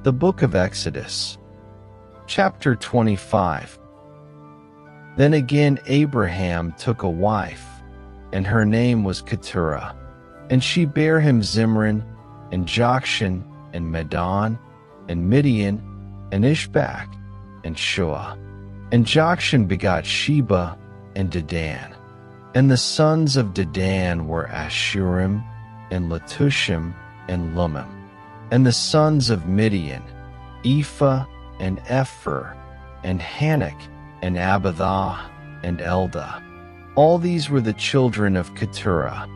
The Book of Exodus, chapter 25. Then again Abraham took a wife, and her name was Keturah, and she bare him Zimran, and Jokshan, and Medan, and Midian, and Ishbak, and Shua. And Jokshan begot Sheba and Dedan. And the sons of Dedan were Ashurim, and Letushim, and Lummim. And the sons of Midian, Ephah, and Epher, and Hanok, and Abidah, and Eldah. All these were the children of Keturah.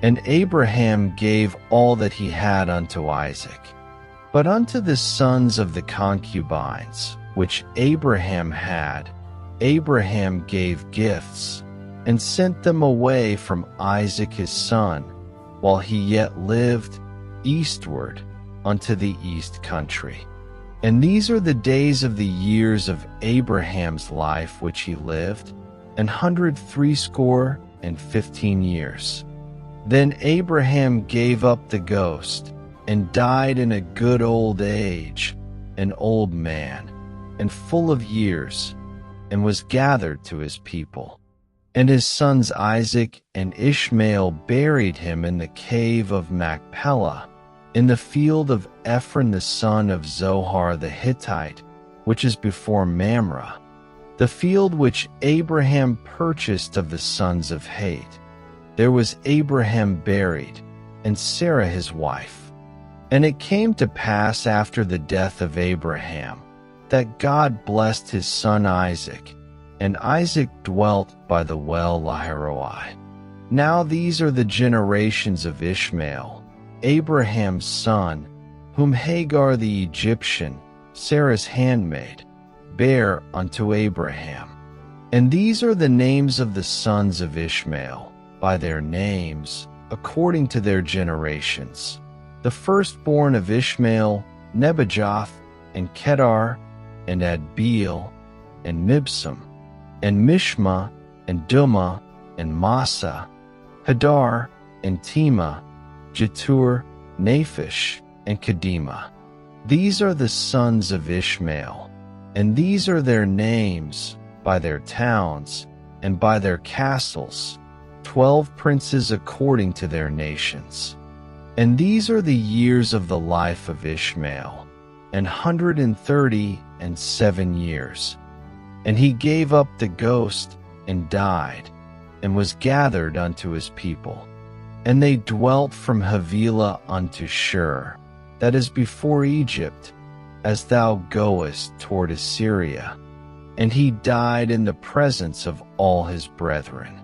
And Abraham gave all that he had unto Isaac. But unto the sons of the concubines, which Abraham had, Abraham gave gifts, and sent them away from Isaac his son, while he yet lived, eastward unto the east country. And these are the days of the years of Abraham's life which he lived, 160 years. Then Abraham gave up the ghost, and died in a good old age, an old man, and full of years, and was gathered to his people. And his sons Isaac and Ishmael buried him in the cave of Machpelah, in the field of Ephron the son of Zohar the Hittite, which is before Mamre, the field which Abraham purchased of the sons of Heth. There was Abraham buried, and Sarah his wife. And it came to pass after the death of Abraham, that God blessed his son Isaac, and Isaac dwelt by the well Lahairoi. Now these are the generations of Ishmael, Abraham's son, whom Hagar the Egyptian, Sarah's handmaid, bare unto Abraham. And these are the names of the sons of Ishmael, by their names, according to their generations. The firstborn of Ishmael, Nebajoth, and Kedar, and Adbeel, and Mibsam, and Mishma, and Dumah, and Massa, Hadar, and Tema, Jetur, Naphish, and Kedemah. These are the sons of Ishmael, and these are their names, by their towns, and by their castles, 12 princes according to their nations. And these are the years of the life of Ishmael, 137 years. And he gave up the ghost, and died, and was gathered unto his people. And they dwelt from Havilah unto Shur, that is before Egypt, as thou goest toward Assyria. And he died in the presence of all his brethren.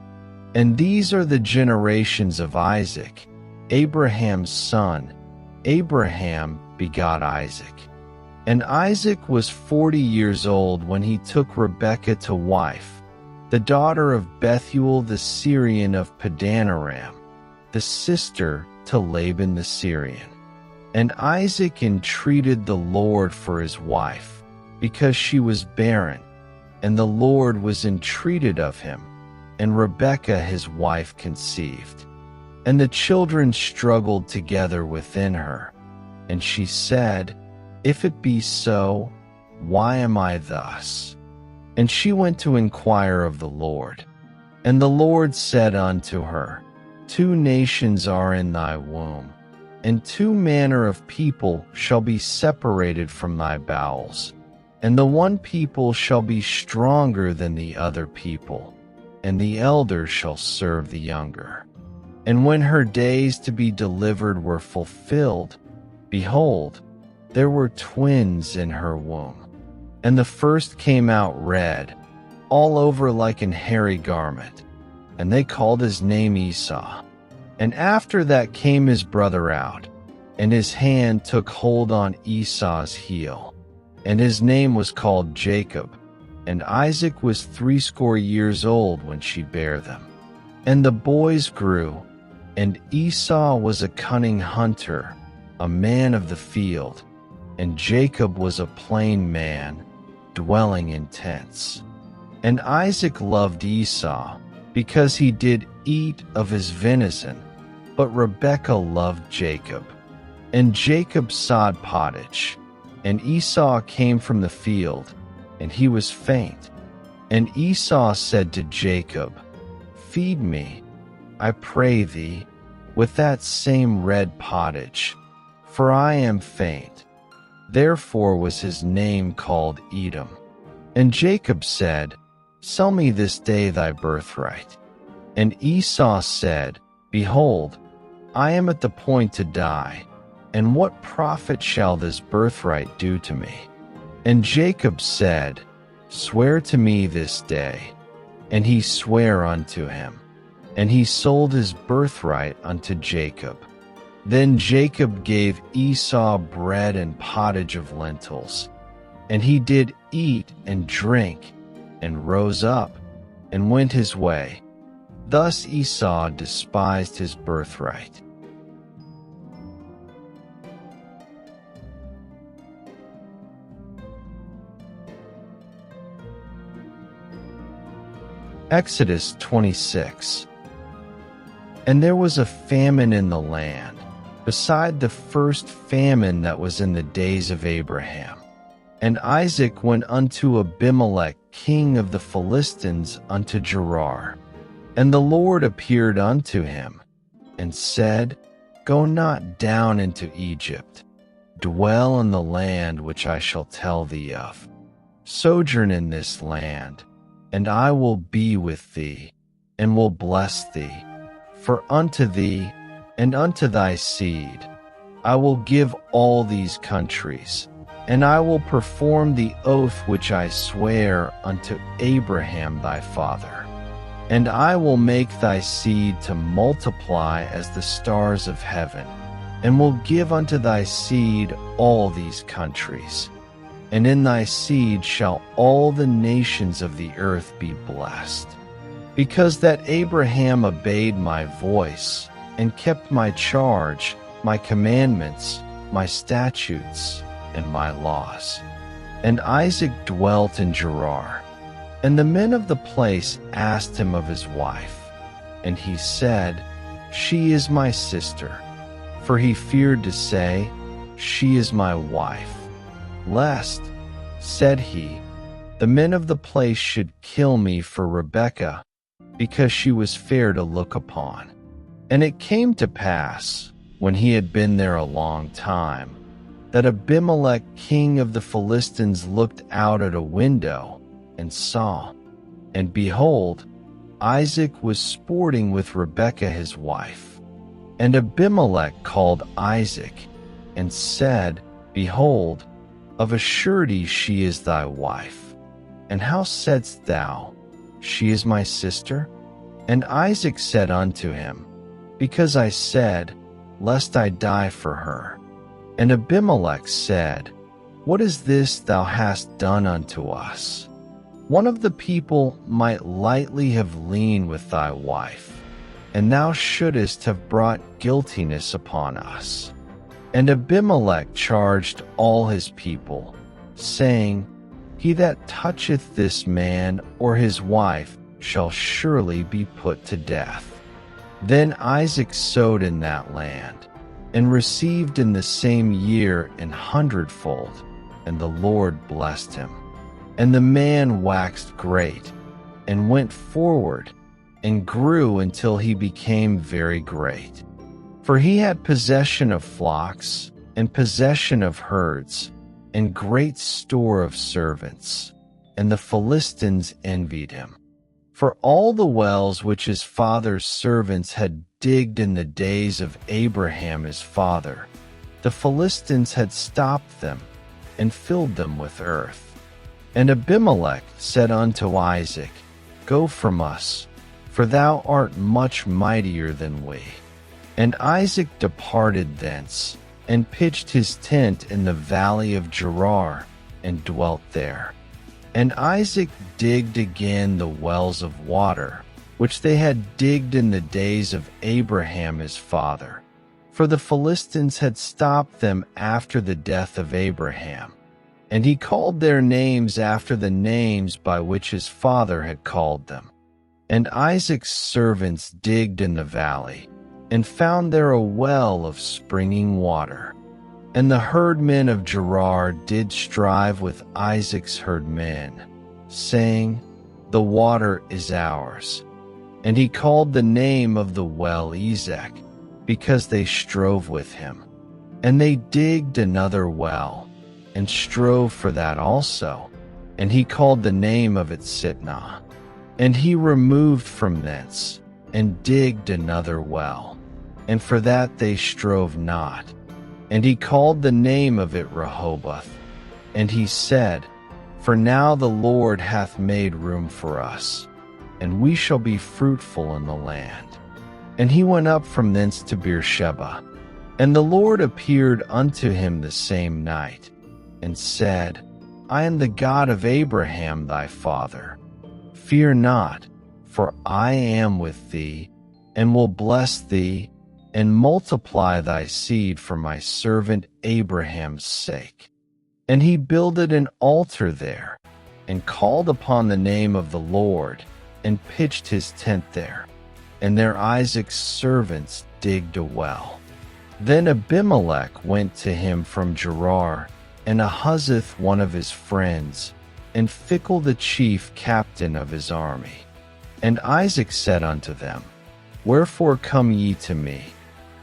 And these are the generations of Isaac, Abraham's son. Abraham begot Isaac. And Isaac was 40 years old when he took Rebekah to wife, the daughter of Bethuel the Syrian of Padanaram, the sister to Laban the Syrian. And Isaac entreated the Lord for his wife, because she was barren, and the Lord was entreated of him, and Rebekah his wife conceived. And the children struggled together within her, and she said, If it be so, why am I thus? And she went to inquire of the Lord. And the Lord said unto her, 2 nations are in thy womb, and 2 manner of people shall be separated from thy bowels. And the one people shall be stronger than the other people, and the elder shall serve the younger. And when her days to be delivered were fulfilled, behold, there were twins in her womb. And the first came out red, all over like an hairy garment, and they called his name Esau. And after that came his brother out, and his hand took hold on Esau's heel, and his name was called Jacob. And Isaac was 80 years old when she bare them. And the boys grew, and Esau was a cunning hunter, a man of the field, and Jacob was a plain man, dwelling in tents. And Isaac loved Esau, because he did eat of his venison, but Rebekah loved Jacob. And Jacob sod pottage, And Esau came from the field, and he was faint. And Esau said to Jacob, Feed me, I pray thee, with that same red pottage, for I am faint. Therefore was his name called Edom. And Jacob said, Sell me this day thy birthright. And Esau said, Behold, I am at the point to die, and what profit shall this birthright do to me? And Jacob said, Swear to me this day. And he sware unto him. And he sold his birthright unto Jacob. Then Jacob gave Esau bread and pottage of lentils. And he did eat and drink, and rose up, and went his way. Thus Esau despised his birthright. Exodus 26. And there was a famine in the land, beside the first famine that was in the days of Abraham. And Isaac went unto Abimelech king of the Philistines unto Gerar. And the Lord appeared unto him, and said, Go not down into Egypt, dwell in the land which I shall tell thee of. Sojourn in this land, and I will be with thee, and will bless thee. For unto thee and unto thy seed I will give all these countries, and I will perform the oath which I sware unto Abraham thy father. And I will make thy seed to multiply as the stars of heaven, and will give unto thy seed all these countries. And in thy seed shall all the nations of the earth be blessed. Because that Abraham obeyed my voice, and kept my charge, my commandments, my statutes, and my laws. And Isaac dwelt in Gerar. And the men of the place asked him of his wife. And he said, She is my sister. For he feared to say, She is my wife. Lest, said he, the men of the place should kill me for Rebekah, because she was fair to look upon. And it came to pass, when he had been there a long time, that Abimelech king of the Philistines looked out at a window, and saw, and behold, Isaac was sporting with Rebekah his wife. And Abimelech called Isaac, and said, Behold, of a surety she is thy wife. And how saidst thou, She is my sister? And Isaac said unto him, Because I said, Lest I die for her. And Abimelech said, What is this thou hast done unto us? One of the people might lightly have leaned with thy wife, and thou shouldest have brought guiltiness upon us. And Abimelech charged all his people, saying, He that toucheth this man or his wife shall surely be put to death. Then Isaac sowed in that land, and received in the same year an hundredfold, and the Lord blessed him. And the man waxed great, and went forward, and grew until he became very great. For he had possession of flocks, and possession of herds, and great store of servants, and the Philistines envied him. For all the wells which his father's servants had digged in the days of Abraham his father, the Philistines had stopped them, and filled them with earth. And Abimelech said unto Isaac, Go from us, for thou art much mightier than we. And Isaac departed thence, and pitched his tent in the valley of Gerar, and dwelt there. And Isaac digged again the wells of water, which they had digged in the days of Abraham his father, for the Philistines had stopped them after the death of Abraham. And he called their names after the names by which his father had called them. And Isaac's servants digged in the valley, and found there a well of springing water. And the herdmen of Gerar did strive with Isaac's herdmen, saying, The water is ours. And he called the name of the well Ezek, because they strove with him. And they digged another well, and strove for that also, and he called the name of it Sitnah. And he removed from thence, and digged another well, and for that they strove not. And he called the name of it Rehoboth. And he said, For now the Lord hath made room for us, and we shall be fruitful in the land. And he went up from thence to Beersheba. And the Lord appeared unto him the same night, and said, I am the God of Abraham thy father. Fear not, for I am with thee, and will bless thee, and multiply thy seed for my servant Abraham's sake. And he builded an altar there, and called upon the name of the Lord, and pitched his tent there. And there Isaac's servants digged a well. Then Abimelech went to him from Gerar, and Ahuzzath one of his friends, and Phicol the chief captain of his army. And Isaac said unto them, Wherefore come ye to me,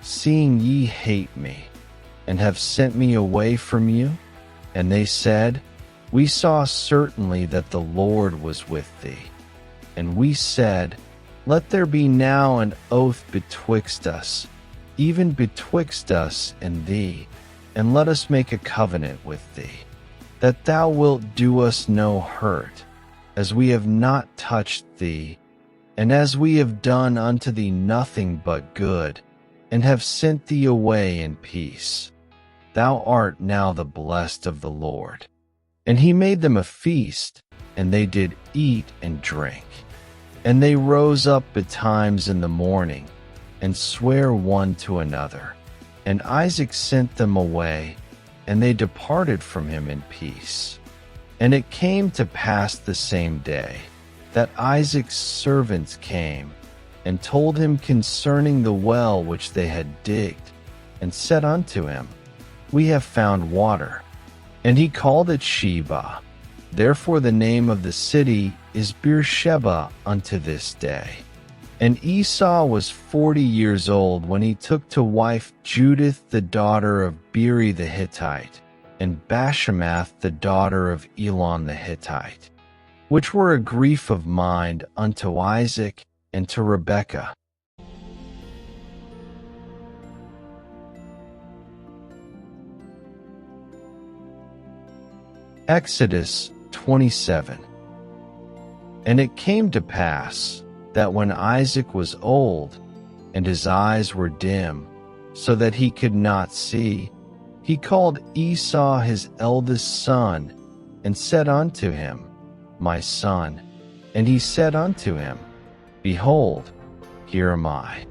seeing ye hate me, and have sent me away from you? And they said, We saw certainly that the Lord was with thee. And we said, Let there be now an oath betwixt us, even betwixt us and thee, and let us make a covenant with thee, that thou wilt do us no hurt, as we have not touched thee, and as we have done unto thee nothing but good, and have sent thee away in peace. Thou art now the blessed of the Lord. And he made them a feast, and they did eat and drink. And they rose up betimes in the morning, and sware one to another. And Isaac sent them away, and they departed from him in peace. And it came to pass the same day, that Isaac's servants came, and told him concerning the well which they had digged, and said unto him, We have found water. And he called it Sheba. Therefore the name of the city is Beersheba unto this day. And Esau was 40 years old when he took to wife Judith the daughter of Beeri the Hittite, and Bashemath the daughter of Elon the Hittite, which were a grief of mind unto Isaac and to Rebekah. Exodus 27. And it came to pass that when Isaac was old, and his eyes were dim, so that he could not see, he called Esau his eldest son, and said unto him, My son. And he said unto him, Behold, here am I.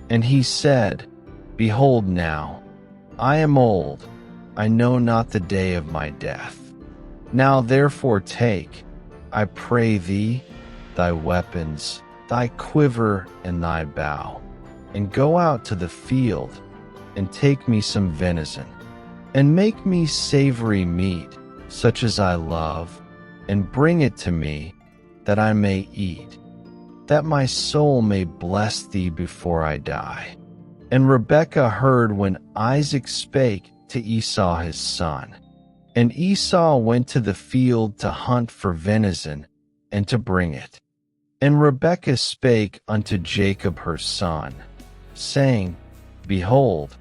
And he said, Behold now, I am old, I know not the day of my death. Now therefore take, I pray thee, thy weapons, thy quiver and thy bow, and go out to the field, and take me some venison, and make me savory meat, such as I love, and bring it to me, that I may eat, that my soul may bless thee before I die. And Rebekah heard when Isaac spake to Esau his son. And Esau went to the field to hunt for venison, and to bring it. And Rebekah spake unto Jacob her son, saying, Behold,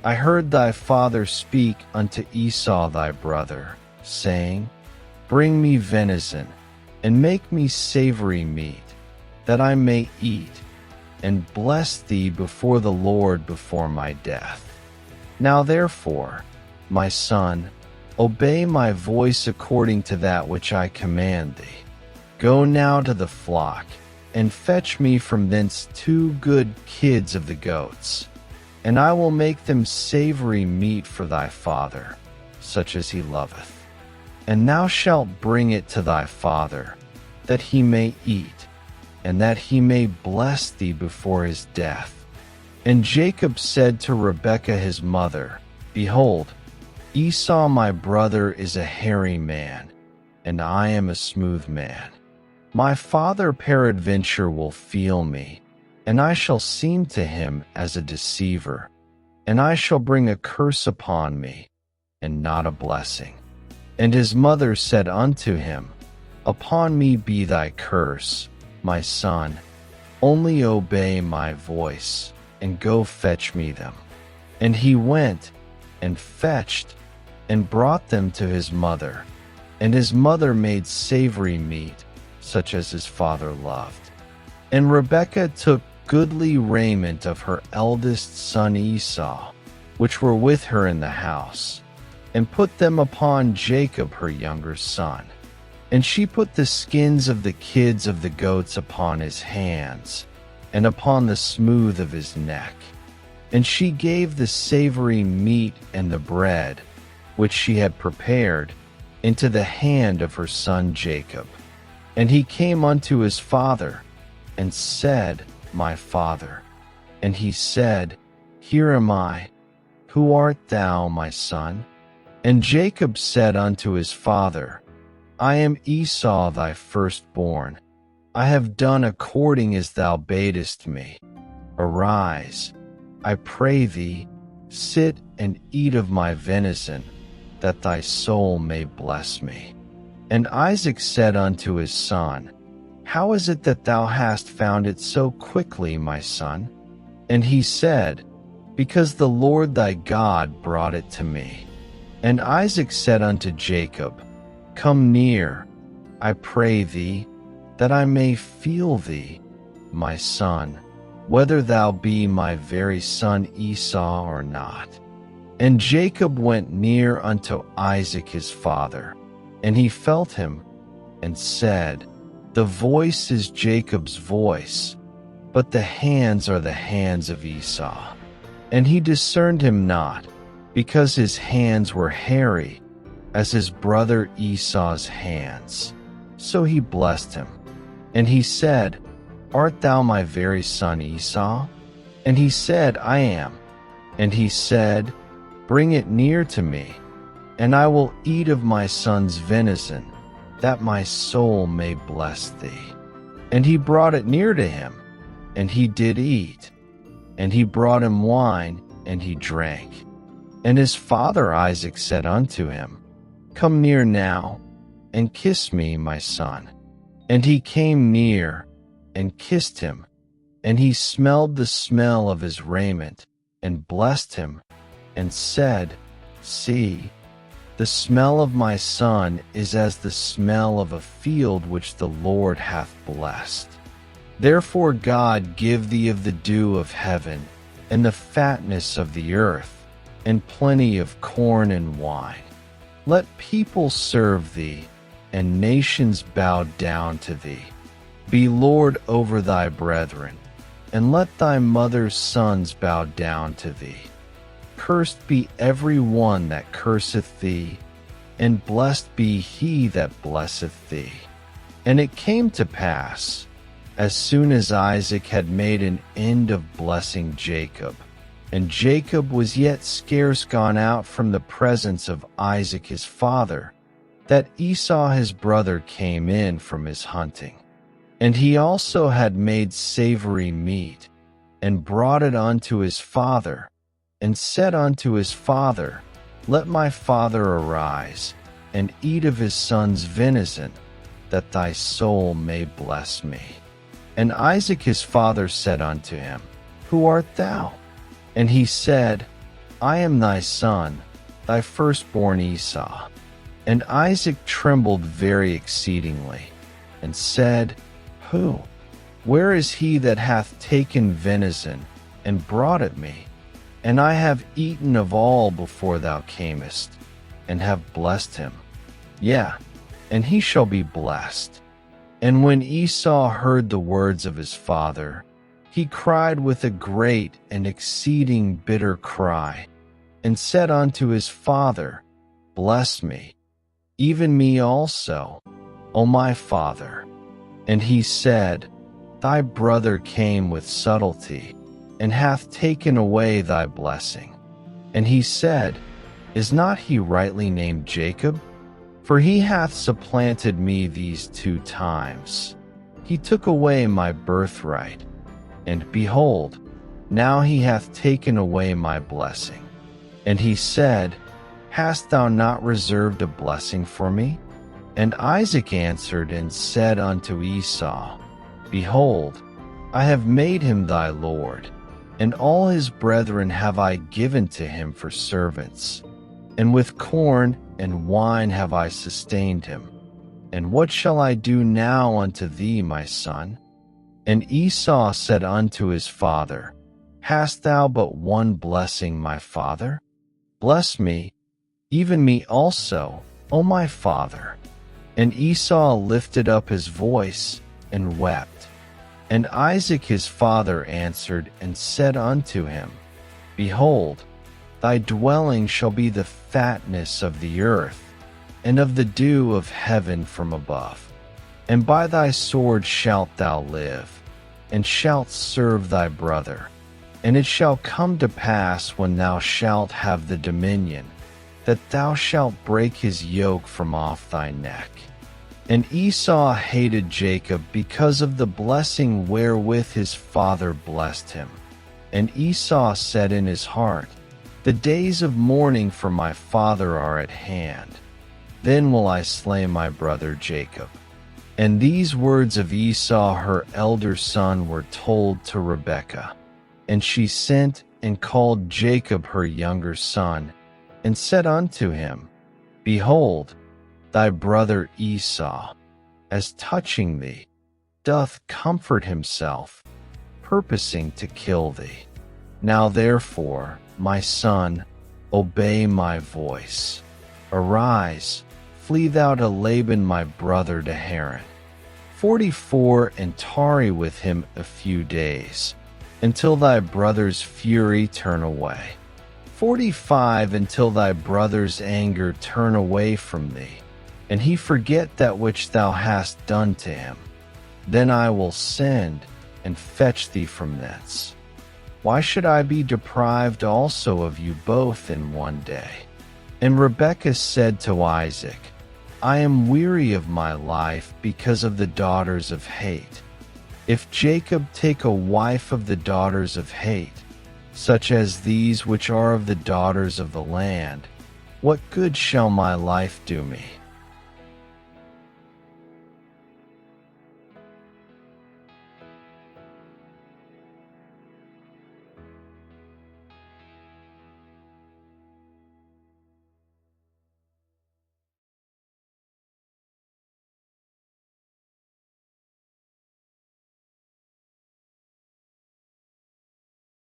I heard thy father speak unto Esau thy brother, saying, Bring me venison, and make me savory meat, that I may eat, and bless thee before the Lord before my death. Now therefore, my son, obey my voice according to that which I command thee. Go now to the flock, and fetch me from thence 2 good kids of the goats, and I will make them savory meat for thy father, such as he loveth. And thou shalt bring it to thy father, that he may eat, and that he may bless thee before his death. And Jacob said to Rebekah his mother, Behold, Esau my brother is a hairy man, and I am a smooth man. My father peradventure will feel me, and I shall seem to him as a deceiver, and I shall bring a curse upon me, and not a blessing. And his mother said unto him, Upon me be thy curse, my son, only obey my voice, and go fetch me them. And he went, and fetched, and brought them to his mother. And his mother made savory meat, such as his father loved. And Rebekah took goodly raiment of her eldest son Esau, which were with her in the house, and put them upon Jacob her younger son. And she put the skins of the kids of the goats upon his hands, and upon the smooth of his neck. And she gave the savory meat and the bread, which she had prepared, into the hand of her son Jacob. And he came unto his father, and said, My father. And he said, Here am I. Who art thou, my son? And Jacob said unto his father, I am Esau thy firstborn. I have done according as thou badest me. Arise, I pray thee, sit and eat of my venison, that thy soul may bless me. And Isaac said unto his son, How is it that thou hast found it so quickly, my son? And he said, Because the Lord thy God brought it to me. And Isaac said unto Jacob, Come near, I pray thee, that I may feel thee, my son, whether thou be my very son Esau or not. And Jacob went near unto Isaac his father, and he felt him, and said, The voice is Jacob's voice, but the hands are the hands of Esau. And he discerned him not, because his hands were hairy, as his brother Esau's hands. So he blessed him. And he said, Art thou my very son Esau? And he said, I am. And he said, Bring it near to me, and I will eat of my son's venison, that my soul may bless thee. And he brought it near to him, and he did eat. And he brought him wine, and he drank. And his father Isaac said unto him, Come near now, and kiss me, my son. And he came near, and kissed him, and he smelled the smell of his raiment, and blessed him, and said, See, the smell of my son is as the smell of a field which the Lord hath blessed. Therefore God give thee of the dew of heaven, and the fatness of the earth, and plenty of corn and wine. Let people serve thee, and nations bow down to thee. Be Lord over thy brethren, and let thy mother's sons bow down to thee. Cursed be every one that curseth thee, and blessed be he that blesseth thee. And it came to pass, as soon as Isaac had made an end of blessing Jacob, and Jacob was yet scarce gone out from the presence of Isaac his father, that Esau his brother came in from his hunting. And he also had made savory meat, and brought it unto his father, and said unto his father, Let my father arise, and eat of his son's venison, that thy soul may bless me. And Isaac his father said unto him, Who art thou? And he said, I am thy son, thy firstborn Esau. And Isaac trembled very exceedingly, and said, Who? Where is he that hath taken venison, and brought it me? And I have eaten of all before thou camest, and have blessed him. Yea, and he shall be blessed. And when Esau heard the words of his father, he cried with a great and exceeding bitter cry, and said unto his father, Bless me, even me also, O my father. And he said, Thy brother came with subtlety, and hath taken away thy blessing. And he said, Is not he rightly named Jacob? For he hath supplanted me these 2 times. He took away my birthright, and behold, now he hath taken away my blessing. And he said, Hast thou not reserved a blessing for me? And Isaac answered and said unto Esau, Behold, I have made him thy lord, and all his brethren have I given to him for servants. And with corn and wine have I sustained him. And what shall I do now unto thee, my son? And Esau said unto his father, Hast thou but one blessing, my father? Bless me, even me also, O my father. And Esau lifted up his voice and wept. And Isaac his father answered and said unto him, Behold, thy dwelling shall be the fatness of the earth, and of the dew of heaven from above. And by thy sword shalt thou live, and shalt serve thy brother. And it shall come to pass when thou shalt have the dominion, that thou shalt break his yoke from off thy neck. And Esau hated Jacob because of the blessing wherewith his father blessed him. And Esau said in his heart, The days of mourning for my father are at hand. Then will I slay my brother Jacob. And these words of Esau her elder son were told to Rebekah. And she sent and called Jacob her younger son, and said unto him, Behold, thy brother Esau, as touching thee, doth comfort himself, purposing to kill thee. Now therefore, my son, obey my voice. Arise, flee thou to Laban my brother to Haran. 44 and tarry with him a few days, until thy brother's fury turn away. 45 until thy brother's anger turn away from thee, and he forget that which thou hast done to him. Then I will send and fetch thee from thence. Why should I be deprived also of you both in one day? And Rebekah said to Isaac, I am weary of my life because of the daughters of hate. If Jacob take a wife of the daughters of hate, such as these which are of the daughters of the land, what good shall my life do me?